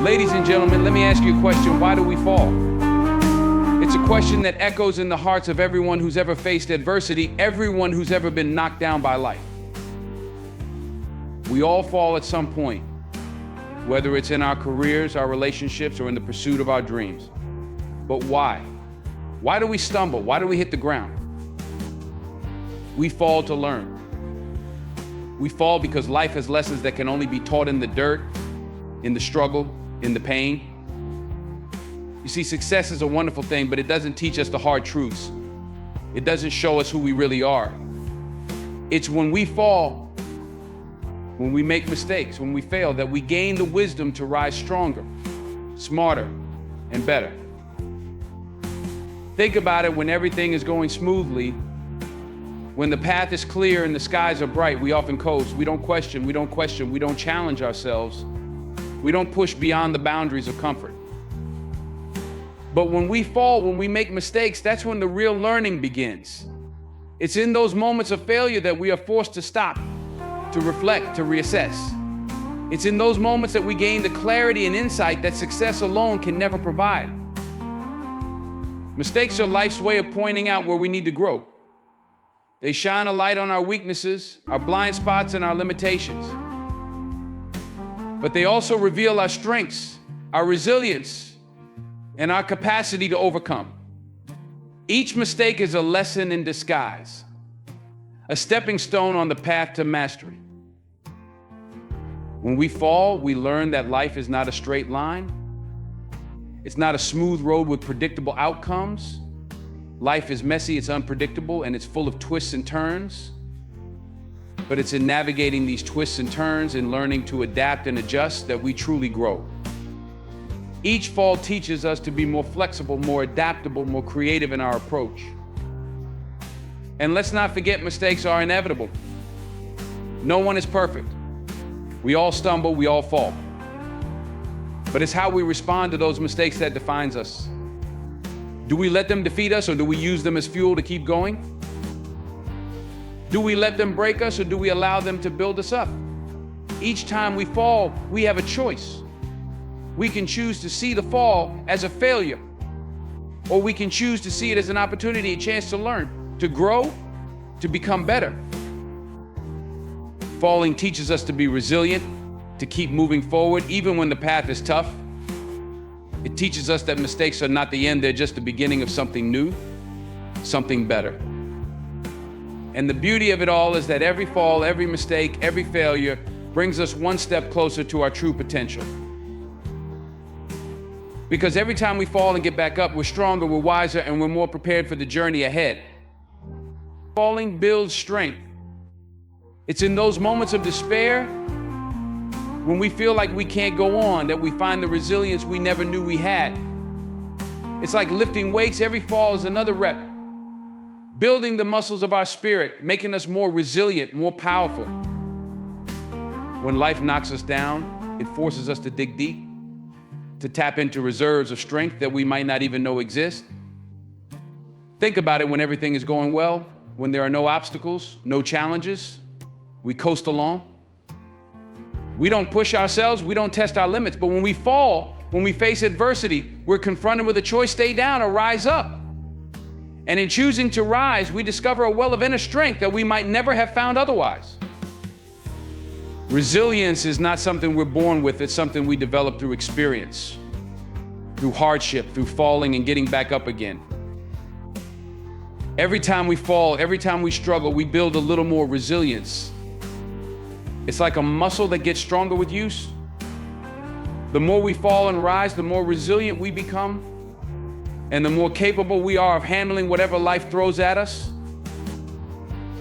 Ladies and gentlemen, let me ask you a question. Why do we fall? It's a question that echoes in the hearts of everyone who's ever faced adversity, everyone who's ever been knocked down by life. We all fall at some point, whether it's in our careers, our relationships, or in the pursuit of our dreams. But why? Why do we stumble? Why do we hit the ground? We fall to learn. We fall because life has lessons that can only be taught in the dirt, in the struggle, in the pain. You see, success is a wonderful thing, but it doesn't teach us the hard truths. It doesn't show us who we really are. It's when we fall, when we make mistakes, when we fail, that we gain the wisdom to rise stronger, smarter, and better. Think about it when everything is going smoothly. When the path is clear and the skies are bright, we often coast. We don't question, we don't challenge ourselves. We don't push beyond the boundaries of comfort. But when we fall, when we make mistakes, that's when the real learning begins. It's in those moments of failure that we are forced to stop, to reflect, to reassess. It's in those moments that we gain the clarity and insight that success alone can never provide. Mistakes are life's way of pointing out where we need to grow. They shine a light on our weaknesses, our blind spots, and our limitations. But they also reveal our strengths, our resilience, and our capacity to overcome. Each mistake is a lesson in disguise, a stepping stone on the path to mastery. When we fall, we learn that life is not a straight line. It's not a smooth road with predictable outcomes. Life is messy, it's unpredictable, and it's full of twists and turns. But it's in navigating these twists and turns and learning to adapt and adjust that we truly grow. Each fall teaches us to be more flexible, more adaptable, more creative in our approach. And let's not forget, mistakes are inevitable. No one is perfect. We all stumble, we all fall. But it's how we respond to those mistakes that defines us. Do we let them defeat us, or do we use them as fuel to keep going? Do we let them break us, or do we allow them to build us up? Each time we fall, we have a choice. We can choose to see the fall as a failure, or we can choose to see it as an opportunity, a chance to learn, to grow, to become better. Falling teaches us to be resilient, to keep moving forward, even when the path is tough. It teaches us that mistakes are not the end, they're just the beginning of something new, something better. And the beauty of it all is that every fall, every mistake, every failure brings us one step closer to our true potential. Because every time we fall and get back up, we're stronger, we're wiser, and we're more prepared for the journey ahead. Falling builds strength. It's in those moments of despair, when we feel like we can't go on, that we find the resilience we never knew we had. It's like lifting weights. Every fall is another rep, building the muscles of our spirit, making us more resilient, more powerful. When life knocks us down, it forces us to dig deep, to tap into reserves of strength that we might not even know exist. Think about it when everything is going well, when there are no obstacles, no challenges, we coast along. We don't push ourselves, we don't test our limits, but when we fall, when we face adversity, we're confronted with a choice: stay down or rise up. And in choosing to rise, we discover a well of inner strength that we might never have found otherwise. Resilience is not something we're born with, it's something we develop through experience, through hardship, through falling and getting back up again. Every time we fall, every time we struggle, we build a little more resilience. It's like a muscle that gets stronger with use. The more we fall and rise, the more resilient we become, and the more capable we are of handling whatever life throws at us.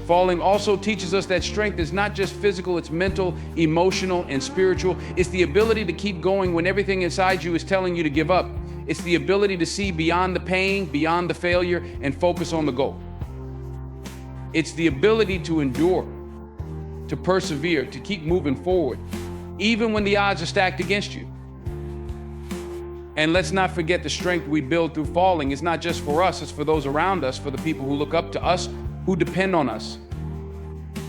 Falling also teaches us that strength is not just physical, it's mental, emotional, and spiritual. It's the ability to keep going when everything inside you is telling you to give up. It's the ability to see beyond the pain, beyond the failure, and focus on the goal. It's the ability to endure, to persevere, to keep moving forward, even when the odds are stacked against you. And let's not forget the strength we build through falling. It's not just for us, it's for those around us, for the people who look up to us, who depend on us.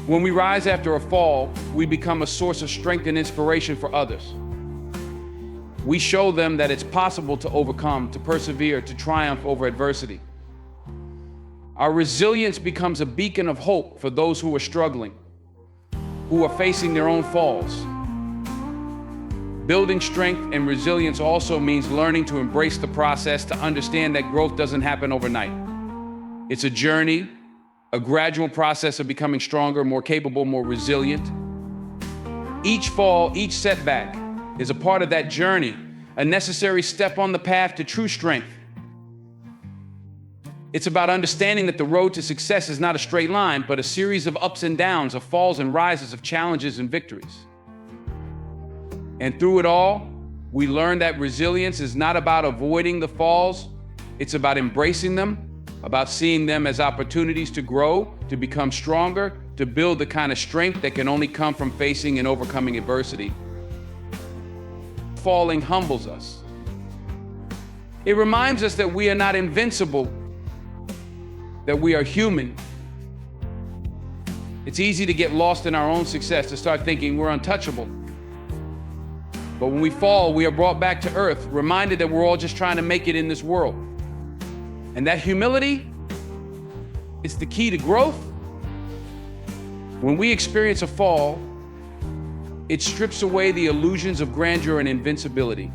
When we rise after a fall, we become a source of strength and inspiration for others. We show them that it's possible to overcome, to persevere, to triumph over adversity. Our resilience becomes a beacon of hope for those who are struggling, who are facing their own falls. Building strength and resilience also means learning to embrace the process, to understand that growth doesn't happen overnight. It's a journey, a gradual process of becoming stronger, more capable, more resilient. Each fall, each setback is a part of that journey, a necessary step on the path to true strength. It's about understanding that the road to success is not a straight line, but a series of ups and downs, of falls and rises, of challenges and victories. And through it all, we learn that resilience is not about avoiding the falls, it's about embracing them, about seeing them as opportunities to grow, to become stronger, to build the kind of strength that can only come from facing and overcoming adversity. Falling humbles us. It reminds us that we are not invincible, that we are human. It's easy to get lost in our own success, to start thinking we're untouchable. But when we fall, we are brought back to earth, reminded that we're all just trying to make it in this world. And that humility is the key to growth. When we experience a fall, it strips away the illusions of grandeur and invincibility.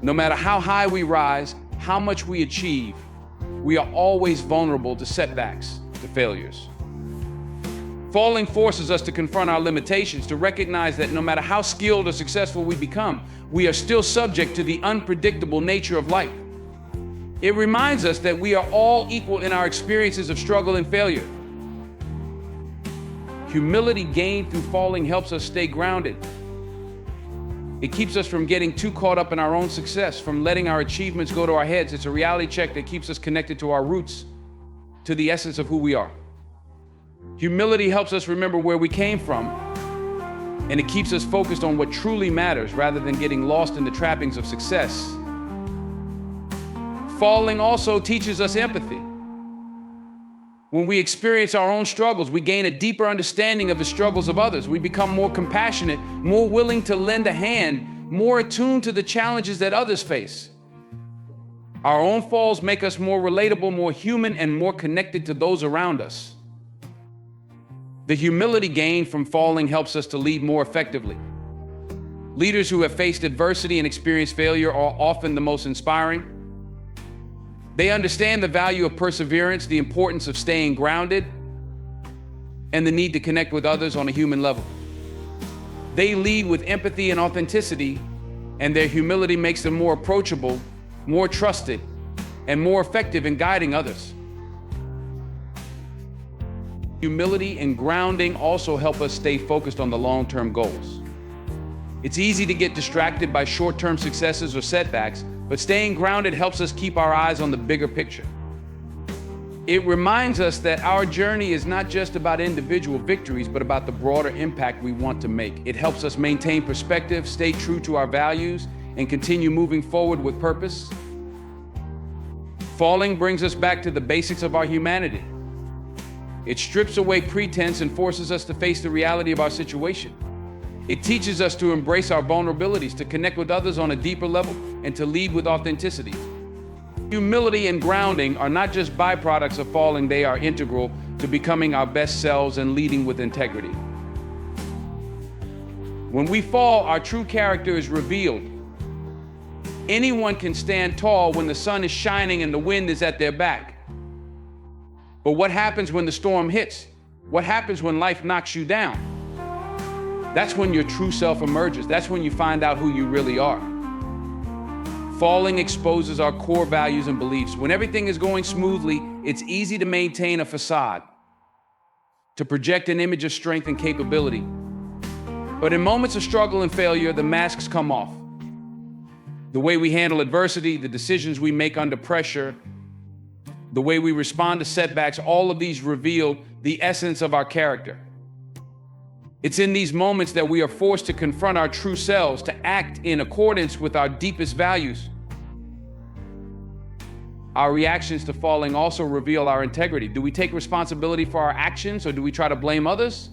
No matter how high we rise, how much we achieve, we are always vulnerable to setbacks, to failures. Falling forces us to confront our limitations, to recognize that no matter how skilled or successful we become, we are still subject to the unpredictable nature of life. It reminds us that we are all equal in our experiences of struggle and failure. Humility gained through falling helps us stay grounded. It keeps us from getting too caught up in our own success, from letting our achievements go to our heads. It's a reality check that keeps us connected to our roots, to the essence of who we are. Humility helps us remember where we came from, and it keeps us focused on what truly matters rather than getting lost in the trappings of success. Falling also teaches us empathy. When we experience our own struggles, we gain a deeper understanding of the struggles of others. We become more compassionate, more willing to lend a hand, more attuned to the challenges that others face. Our own falls make us more relatable, more human, and more connected to those around us. The humility gained from falling helps us to lead more effectively. Leaders who have faced adversity and experienced failure are often the most inspiring. They understand the value of perseverance, the importance of staying grounded, and the need to connect with others on a human level. They lead with empathy and authenticity, and their humility makes them more approachable, more trusted, and more effective in guiding others. Humility and grounding also help us stay focused on the long-term goals. It's easy to get distracted by short-term successes or setbacks, but staying grounded helps us keep our eyes on the bigger picture. It reminds us that our journey is not just about individual victories, but about the broader impact we want to make. It helps us maintain perspective, stay true to our values, and continue moving forward with purpose. Falling brings us back to the basics of our humanity. It strips away pretense and forces us to face the reality of our situation. It teaches us to embrace our vulnerabilities, to connect with others on a deeper level, and to lead with authenticity. Humility and grounding are not just byproducts of falling, they are integral to becoming our best selves and leading with integrity. When we fall, our true character is revealed. Anyone can stand tall when the sun is shining and the wind is at their back. But what happens when the storm hits? What happens when life knocks you down? That's when your true self emerges. That's when you find out who you really are. Falling exposes our core values and beliefs. When everything is going smoothly, it's easy to maintain a facade, to project an image of strength and capability. But in moments of struggle and failure, the masks come off. The way we handle adversity, the decisions we make under pressure, the way we respond to setbacks, all of these reveal the essence of our character. It's in these moments that we are forced to confront our true selves, to act in accordance with our deepest values. Our reactions to falling also reveal our integrity. Do we take responsibility for our actions, or do we try to blame others?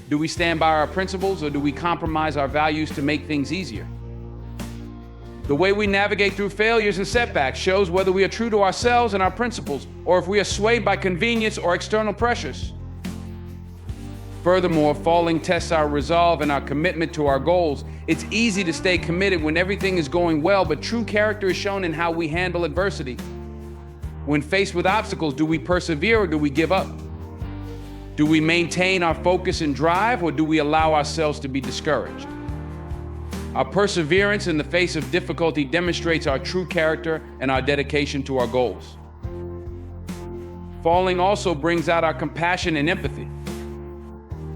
Do we stand by our principles, or do we compromise our values to make things easier? The way we navigate through failures and setbacks shows whether we are true to ourselves and our principles, or if we are swayed by convenience or external pressures. Furthermore, falling tests our resolve and our commitment to our goals. It's easy to stay committed when everything is going well, but true character is shown in how we handle adversity. When faced with obstacles, do we persevere or do we give up? Do we maintain our focus and drive, or do we allow ourselves to be discouraged? Our perseverance in the face of difficulty demonstrates our true character and our dedication to our goals. Falling also brings out our compassion and empathy.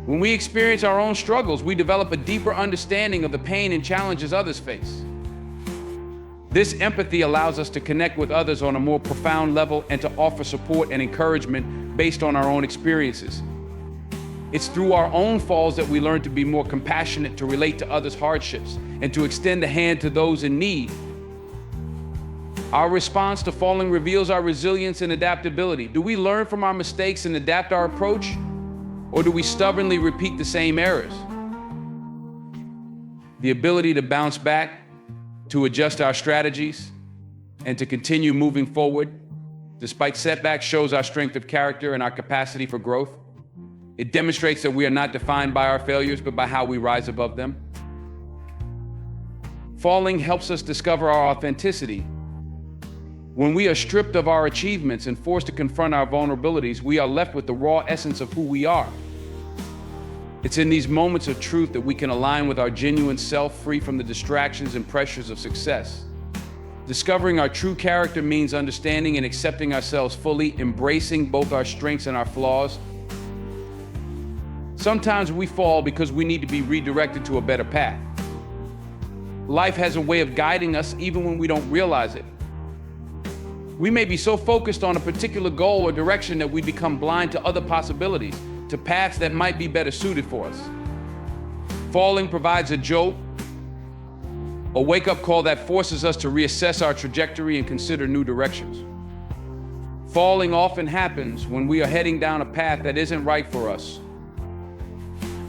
When we experience our own struggles, we develop a deeper understanding of the pain and challenges others face. This empathy allows us to connect with others on a more profound level and to offer support and encouragement based on our own experiences. It's through our own falls that we learn to be more compassionate, to relate to others' hardships, and to extend a hand to those in need. Our response to falling reveals our resilience and adaptability. Do we learn from our mistakes and adapt our approach, or do we stubbornly repeat the same errors? The ability to bounce back, to adjust our strategies, and to continue moving forward despite setbacks shows our strength of character and our capacity for growth. It demonstrates that we are not defined by our failures, but by how we rise above them. Falling helps us discover our authenticity. When we are stripped of our achievements and forced to confront our vulnerabilities, we are left with the raw essence of who we are. It's in these moments of truth that we can align with our genuine self, free from the distractions and pressures of success. Discovering our true character means understanding and accepting ourselves fully, embracing both our strengths and our flaws. Sometimes we fall because we need to be redirected to a better path. Life has a way of guiding us even when we don't realize it. We may be so focused on a particular goal or direction that we become blind to other possibilities, to paths that might be better suited for us. Falling provides a jolt, a wake-up call that forces us to reassess our trajectory and consider new directions. Falling often happens when we are heading down a path that isn't right for us.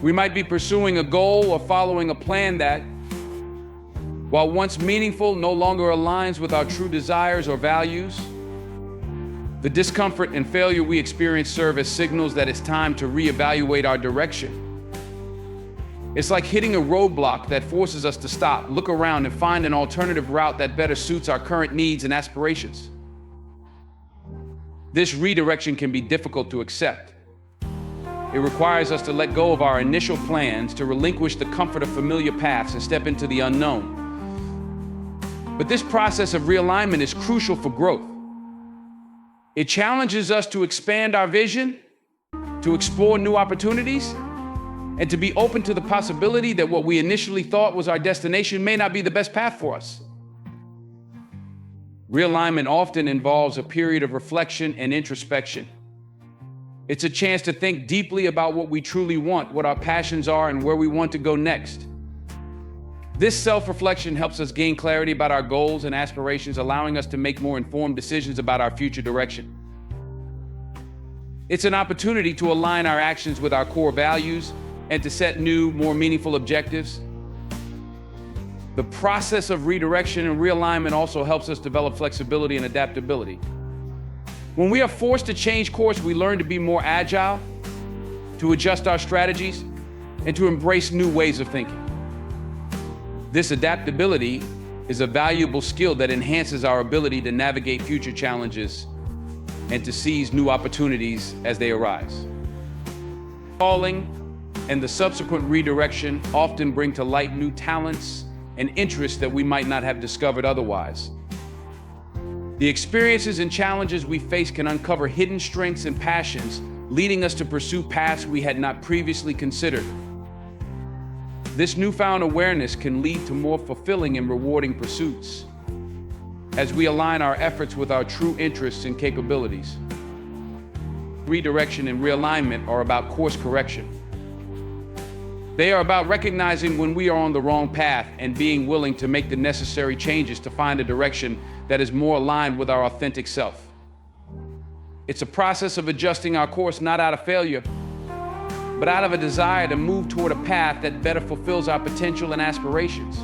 We might be pursuing a goal or following a plan that, while once meaningful, no longer aligns with our true desires or values. The discomfort and failure we experience serve as signals that it's time to reevaluate our direction. It's like hitting a roadblock that forces us to stop, look around, and find an alternative route that better suits our current needs and aspirations. This redirection can be difficult to accept. It requires us to let go of our initial plans, to relinquish the comfort of familiar paths and step into the unknown. But this process of realignment is crucial for growth. It challenges us to expand our vision, to explore new opportunities, and to be open to the possibility that what we initially thought was our destination may not be the best path for us. Realignment often involves a period of reflection and introspection. It's a chance to think deeply about what we truly want, what our passions are, and where we want to go next. This self-reflection helps us gain clarity about our goals and aspirations, allowing us to make more informed decisions about our future direction. It's an opportunity to align our actions with our core values and to set new, more meaningful objectives. The process of redirection and realignment also helps us develop flexibility and adaptability. When we are forced to change course, we learn to be more agile, to adjust our strategies, and to embrace new ways of thinking. This adaptability is a valuable skill that enhances our ability to navigate future challenges and to seize new opportunities as they arise. Falling and the subsequent redirection often bring to light new talents and interests that we might not have discovered otherwise. The experiences and challenges we face can uncover hidden strengths and passions, leading us to pursue paths we had not previously considered. This newfound awareness can lead to more fulfilling and rewarding pursuits as we align our efforts with our true interests and capabilities. Redirection and realignment are about course correction. They are about recognizing when we are on the wrong path and being willing to make the necessary changes to find a direction that is more aligned with our authentic self. It's a process of adjusting our course not out of failure, but out of a desire to move toward a path that better fulfills our potential and aspirations.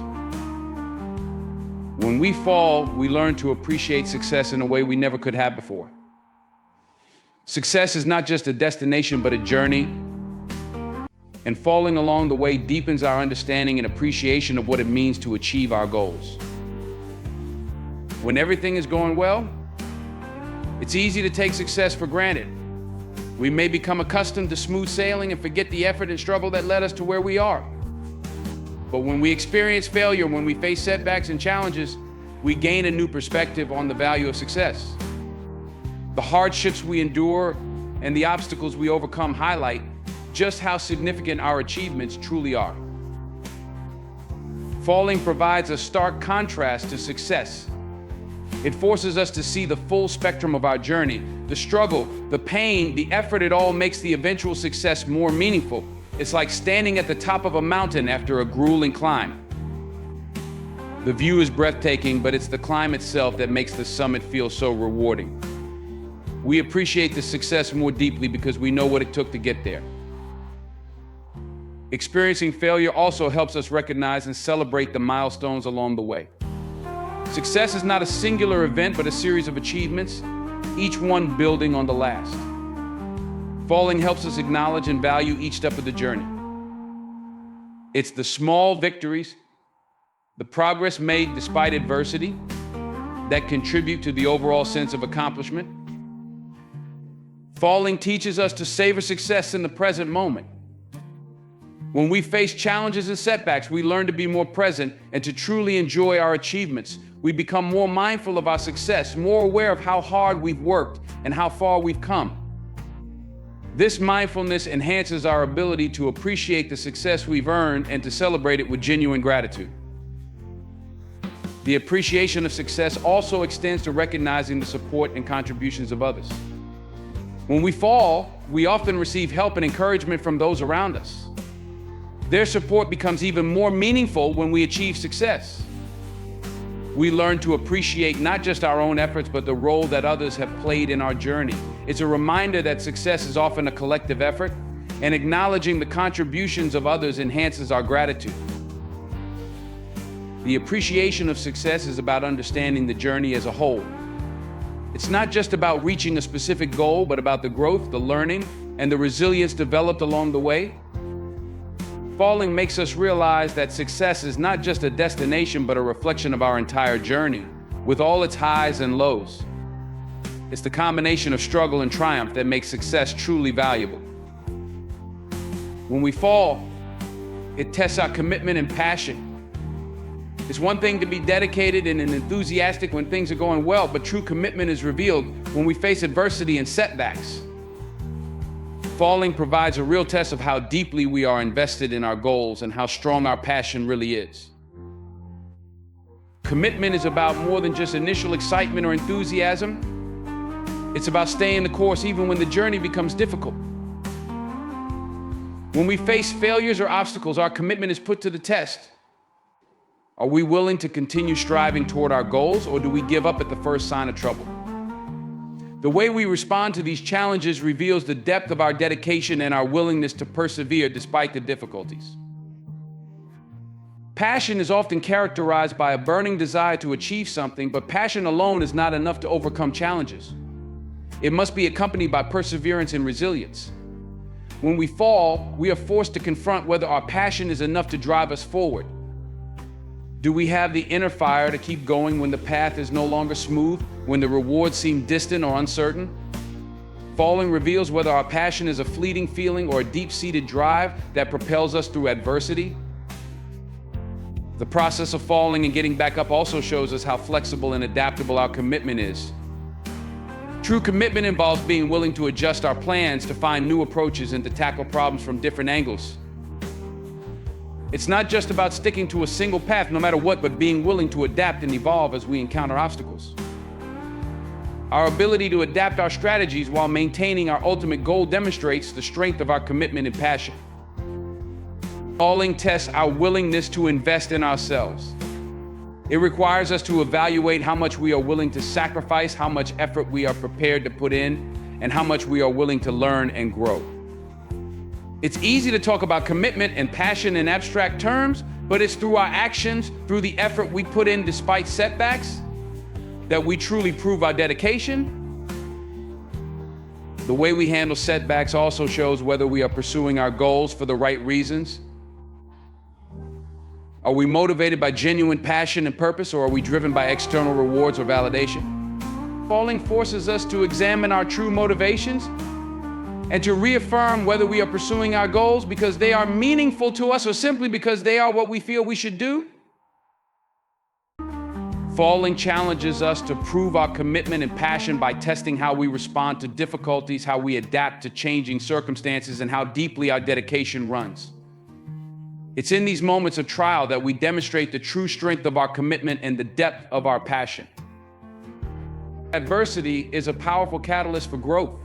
When we fall, we learn to appreciate success in a way we never could have before. Success is not just a destination, but a journey. And falling along the way deepens our understanding and appreciation of what it means to achieve our goals. When everything is going well, it's easy to take success for granted. We may become accustomed to smooth sailing and forget the effort and struggle that led us to where we are. But when we experience failure, when we face setbacks and challenges, we gain a new perspective on the value of success. The hardships we endure and the obstacles we overcome highlight just how significant our achievements truly are. Falling provides a stark contrast to success. It forces us to see the full spectrum of our journey, the struggle, the pain, the effort. It all makes the eventual success more meaningful. It's like standing at the top of a mountain after a grueling climb. The view is breathtaking, but it's the climb itself that makes the summit feel so rewarding. We appreciate the success more deeply because we know what it took to get there. Experiencing failure also helps us recognize and celebrate the milestones along the way. Success is not a singular event, but a series of achievements, each one building on the last. Falling helps us acknowledge and value each step of the journey. It's the small victories, the progress made despite adversity, that contribute to the overall sense of accomplishment. Falling teaches us to savor success in the present moment. When we face challenges and setbacks, we learn to be more present and to truly enjoy our achievements. We become more mindful of our success, more aware of how hard we've worked and how far we've come. This mindfulness enhances our ability to appreciate the success we've earned and to celebrate it with genuine gratitude. The appreciation of success also extends to recognizing the support and contributions of others. When we fall, we often receive help and encouragement from those around us. Their support becomes even more meaningful when we achieve success. We learn to appreciate not just our own efforts, but the role that others have played in our journey. It's a reminder that success is often a collective effort, and acknowledging the contributions of others enhances our gratitude. The appreciation of success is about understanding the journey as a whole. It's not just about reaching a specific goal, but about the growth, the learning, and the resilience developed along the way. Falling makes us realize that success is not just a destination, but a reflection of our entire journey, with all its highs and lows. It's the combination of struggle and triumph that makes success truly valuable. When we fall, it tests our commitment and passion. It's one thing to be dedicated and enthusiastic when things are going well, but true commitment is revealed when we face adversity and setbacks. Falling provides a real test of how deeply we are invested in our goals and how strong our passion really is. Commitment is about more than just initial excitement or enthusiasm. It's about staying the course even when the journey becomes difficult. When we face failures or obstacles, our commitment is put to the test. Are we willing to continue striving toward our goals, or do we give up at the first sign of trouble? The way we respond to these challenges reveals the depth of our dedication and our willingness to persevere despite the difficulties. Passion is often characterized by a burning desire to achieve something, but passion alone is not enough to overcome challenges. It must be accompanied by perseverance and resilience. When we fall, we are forced to confront whether our passion is enough to drive us forward. Do we have the inner fire to keep going when the path is no longer smooth, when the rewards seem distant or uncertain? Falling reveals whether our passion is a fleeting feeling or a deep-seated drive that propels us through adversity. The process of falling and getting back up also shows us how flexible and adaptable our commitment is. True commitment involves being willing to adjust our plans, to find new approaches, and to tackle problems from different angles. It's not just about sticking to a single path no matter what, but being willing to adapt and evolve as we encounter obstacles. Our ability to adapt our strategies while maintaining our ultimate goal demonstrates the strength of our commitment and passion. Falling tests our willingness to invest in ourselves. It requires us to evaluate how much we are willing to sacrifice, how much effort we are prepared to put in, and how much we are willing to learn and grow. It's easy to talk about commitment and passion in abstract terms, But it's through our actions, through the effort we put in despite setbacks, that we truly prove our dedication. The way we handle setbacks also shows whether we are pursuing our goals for the right reasons. Are we motivated by genuine passion and purpose, or are we driven by external rewards or validation? Falling forces us to examine our true motivations and to reaffirm whether we are pursuing our goals because they are meaningful to us or simply because they are what we feel we should do. Falling challenges us to prove our commitment and passion by testing how we respond to difficulties, how we adapt to changing circumstances, and how deeply our dedication runs. It's in these moments of trial that we demonstrate the true strength of our commitment and the depth of our passion. Adversity is a powerful catalyst for growth.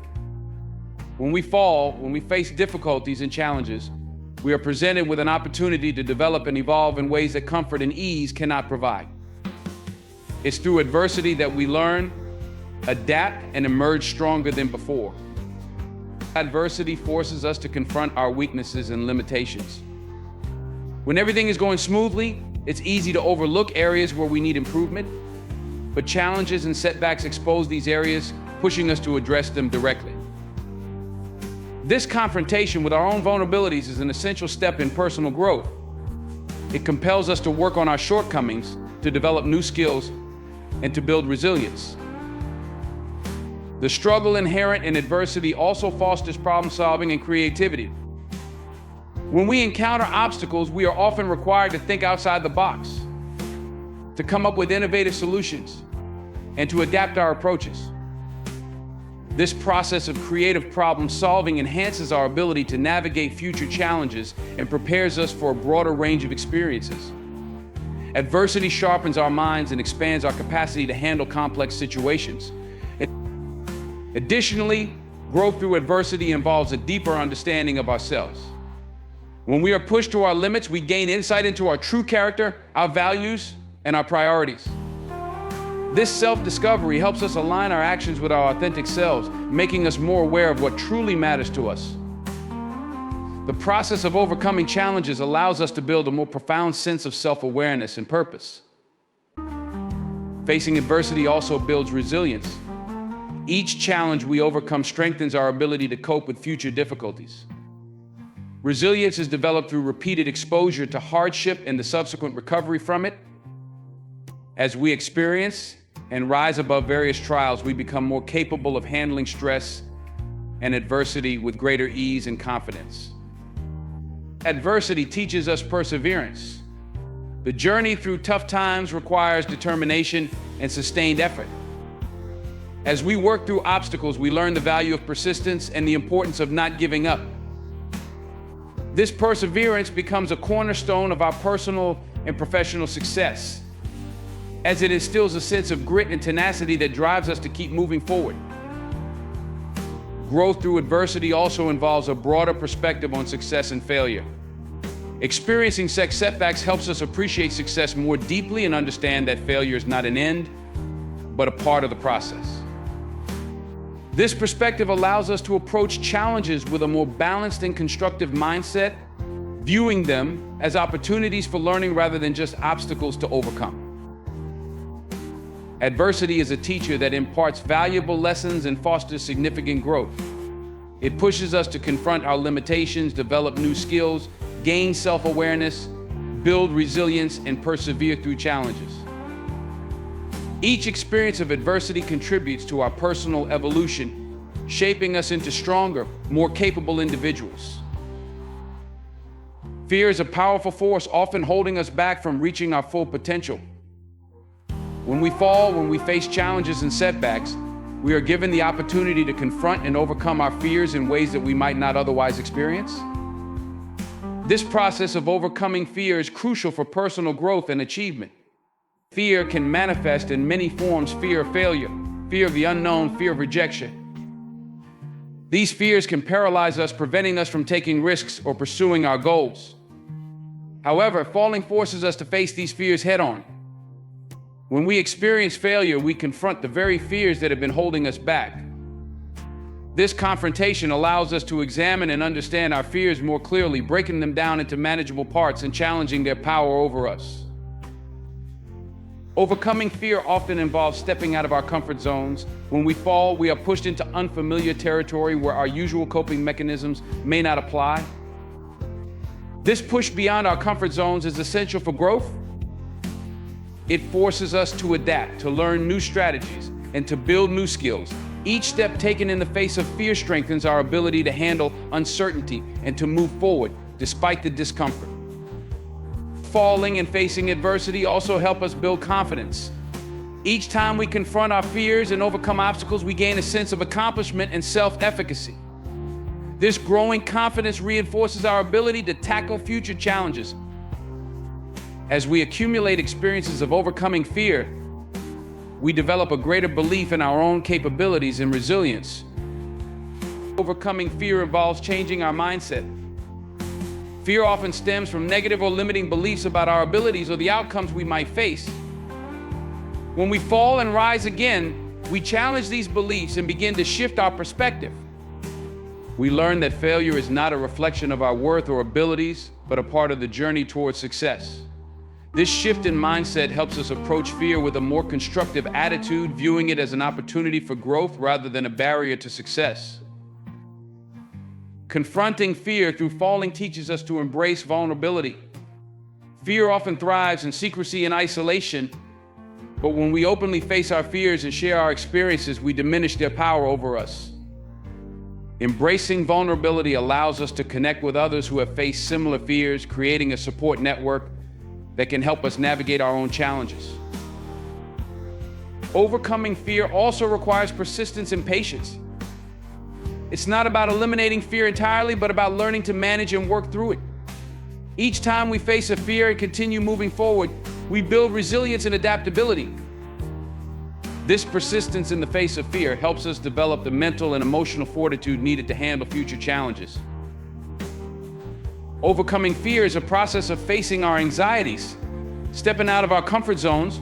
When we fall, when we face difficulties and challenges, we are presented with an opportunity to develop and evolve in ways that comfort and ease cannot provide. It's through adversity that we learn, adapt, and emerge stronger than before. Adversity forces us to confront our weaknesses and limitations. When everything is going smoothly, it's easy to overlook areas where we need improvement, but challenges and setbacks expose these areas, pushing us to address them directly. This confrontation with our own vulnerabilities is an essential step in personal growth. It compels us to work on our shortcomings, to develop new skills, and to build resilience. The struggle inherent in adversity also fosters problem solving and creativity. When we encounter obstacles, we are often required to think outside the box, to come up with innovative solutions, and to adapt our approaches. This process of creative problem solving enhances our ability to navigate future challenges and prepares us for a broader range of experiences. Adversity sharpens our minds and expands our capacity to handle complex situations. Additionally, growth through adversity involves a deeper understanding of ourselves. When we are pushed to our limits, we gain insight into our true character, our values, and our priorities. This self-discovery helps us align our actions with our authentic selves, making us more aware of what truly matters to us. The process of overcoming challenges allows us to build a more profound sense of self-awareness and purpose. Facing adversity also builds resilience. Each challenge we overcome strengthens our ability to cope with future difficulties. Resilience is developed through repeated exposure to hardship and the subsequent recovery from it. As we experience and rise above various trials, we become more capable of handling stress and adversity with greater ease and confidence. Adversity teaches us perseverance. The journey through tough times requires determination and sustained effort. As we work through obstacles, we learn the value of persistence and the importance of not giving up. This perseverance becomes a cornerstone of our personal and professional success, as it instills a sense of grit and tenacity that drives us to keep moving forward. Growth through adversity also involves a broader perspective on success and failure. Experiencing such setbacks helps us appreciate success more deeply and understand that failure is not an end, but a part of the process. This perspective allows us to approach challenges with a more balanced and constructive mindset, viewing them as opportunities for learning rather than just obstacles to overcome. Adversity is a teacher that imparts valuable lessons and fosters significant growth. It pushes us to confront our limitations, develop new skills, gain self-awareness, build resilience, and persevere through challenges. Each experience of adversity contributes to our personal evolution, shaping us into stronger, more capable individuals. Fear is a powerful force, often holding us back from reaching our full potential. When we fall, when we face challenges and setbacks, we are given the opportunity to confront and overcome our fears in ways that we might not otherwise experience. This process of overcoming fear is crucial for personal growth and achievement. Fear can manifest in many forms: fear of failure, fear of the unknown, fear of rejection. These fears can paralyze us, preventing us from taking risks or pursuing our goals. However, falling forces us to face these fears head-on. When we experience failure, we confront the very fears that have been holding us back. This confrontation allows us to examine and understand our fears more clearly, breaking them down into manageable parts and challenging their power over us. Overcoming fear often involves stepping out of our comfort zones. When we fall, we are pushed into unfamiliar territory where our usual coping mechanisms may not apply. This push beyond our comfort zones is essential for growth. It forces us to adapt, to learn new strategies, and to build new skills. Each step taken in the face of fear strengthens our ability to handle uncertainty and to move forward despite the discomfort. Falling and facing adversity also help us build confidence. Each time we confront our fears and overcome obstacles, we gain a sense of accomplishment and self-efficacy. This growing confidence reinforces our ability to tackle future challenges. As we accumulate experiences of overcoming fear, we develop a greater belief in our own capabilities and resilience. Overcoming fear involves changing our mindset. Fear often stems from negative or limiting beliefs about our abilities or the outcomes we might face. When we fall and rise again, we challenge these beliefs and begin to shift our perspective. We learn that failure is not a reflection of our worth or abilities, but a part of the journey towards success. This shift in mindset helps us approach fear with a more constructive attitude, viewing it as an opportunity for growth rather than a barrier to success. Confronting fear through falling teaches us to embrace vulnerability. Fear often thrives in secrecy and isolation, but when we openly face our fears and share our experiences, we diminish their power over us. Embracing vulnerability allows us to connect with others who have faced similar fears, creating a support network that can help us navigate our own challenges. Overcoming fear also requires persistence and patience. It's not about eliminating fear entirely, but about learning to manage and work through it. Each time we face a fear and continue moving forward, we build resilience and adaptability. This persistence in the face of fear helps us develop the mental and emotional fortitude needed to handle future challenges. Overcoming fear is a process of facing our anxieties, stepping out of our comfort zones,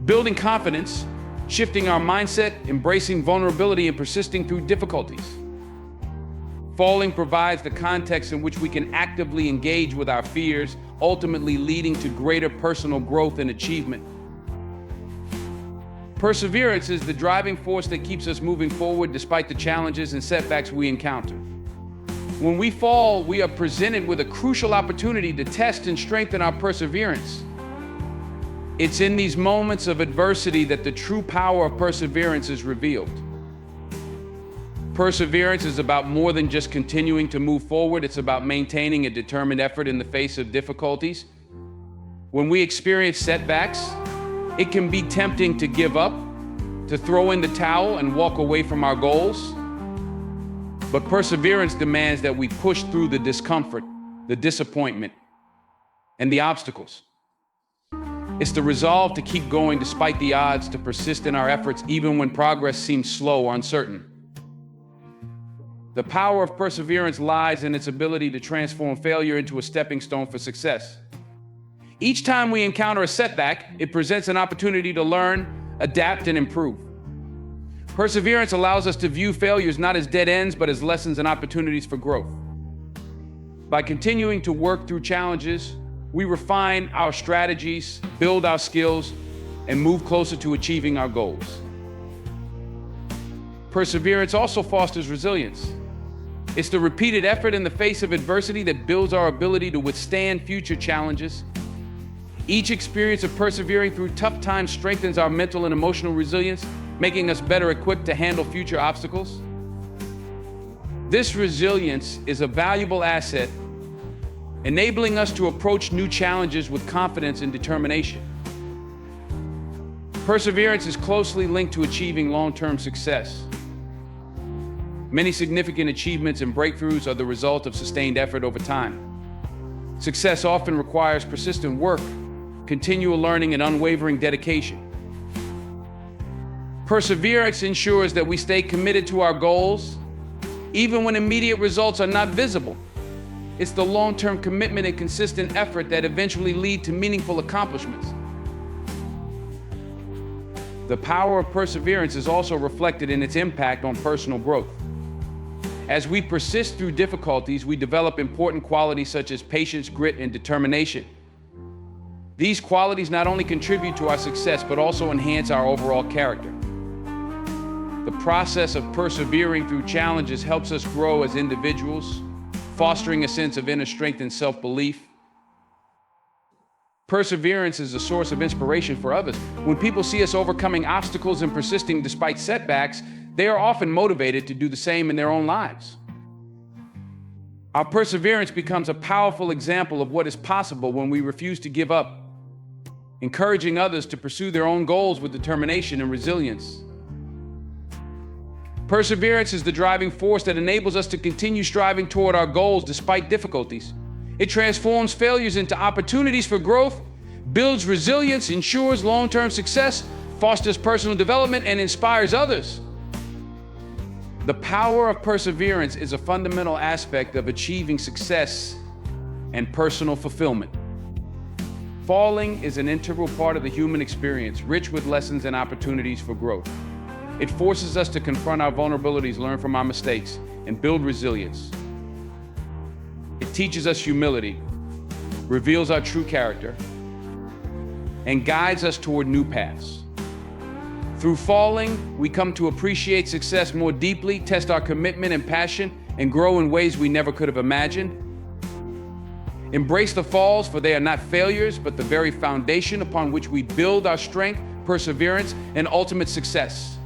building confidence, shifting our mindset, embracing vulnerability, and persisting through difficulties. Falling provides the context in which we can actively engage with our fears, ultimately leading to greater personal growth and achievement. Perseverance is the driving force that keeps us moving forward despite the challenges and setbacks we encounter. When we fall, we are presented with a crucial opportunity to test and strengthen our perseverance. It's in these moments of adversity that the true power of perseverance is revealed. Perseverance is about more than just continuing to move forward. It's about maintaining a determined effort in the face of difficulties. When we experience setbacks, it can be tempting to give up, to throw in the towel and walk away from our goals. But perseverance demands that we push through the discomfort, the disappointment, and the obstacles. It's the resolve to keep going despite the odds, to persist in our efforts even when progress seems slow or uncertain. The power of perseverance lies in its ability to transform failure into a stepping stone for success. Each time we encounter a setback, it presents an opportunity to learn, adapt, and improve. Perseverance allows us to view failures not as dead ends, but as lessons and opportunities for growth. By continuing to work through challenges, we refine our strategies, build our skills, and move closer to achieving our goals. Perseverance also fosters resilience. It's the repeated effort in the face of adversity that builds our ability to withstand future challenges. Each experience of persevering through tough times strengthens our mental and emotional resilience, making us better equipped to handle future obstacles. This resilience is a valuable asset, enabling us to approach new challenges with confidence and determination. Perseverance is closely linked to achieving long-term success. Many significant achievements and breakthroughs are the result of sustained effort over time. Success often requires persistent work, continual learning, and unwavering dedication. Perseverance ensures that we stay committed to our goals, even when immediate results are not visible. It's the long-term commitment and consistent effort that eventually lead to meaningful accomplishments. The power of perseverance is also reflected in its impact on personal growth. As we persist through difficulties, we develop important qualities such as patience, grit, and determination. These qualities not only contribute to our success, but also enhance our overall character. The process of persevering through challenges helps us grow as individuals, fostering a sense of inner strength and self-belief. Perseverance is a source of inspiration for others. When people see us overcoming obstacles and persisting despite setbacks, they are often motivated to do the same in their own lives. Our perseverance becomes a powerful example of what is possible when we refuse to give up, encouraging others to pursue their own goals with determination and resilience. Perseverance is the driving force that enables us to continue striving toward our goals despite difficulties. It transforms failures into opportunities for growth, builds resilience, ensures long-term success, fosters personal development, and inspires others. The power of perseverance is a fundamental aspect of achieving success and personal fulfillment. Falling is an integral part of the human experience, rich with lessons and opportunities for growth. It forces us to confront our vulnerabilities, learn from our mistakes, and build resilience. It teaches us humility, reveals our true character, and guides us toward new paths. Through falling, we come to appreciate success more deeply, test our commitment and passion, and grow in ways we never could have imagined. Embrace the falls, for they are not failures, but the very foundation upon which we build our strength, perseverance, and ultimate success.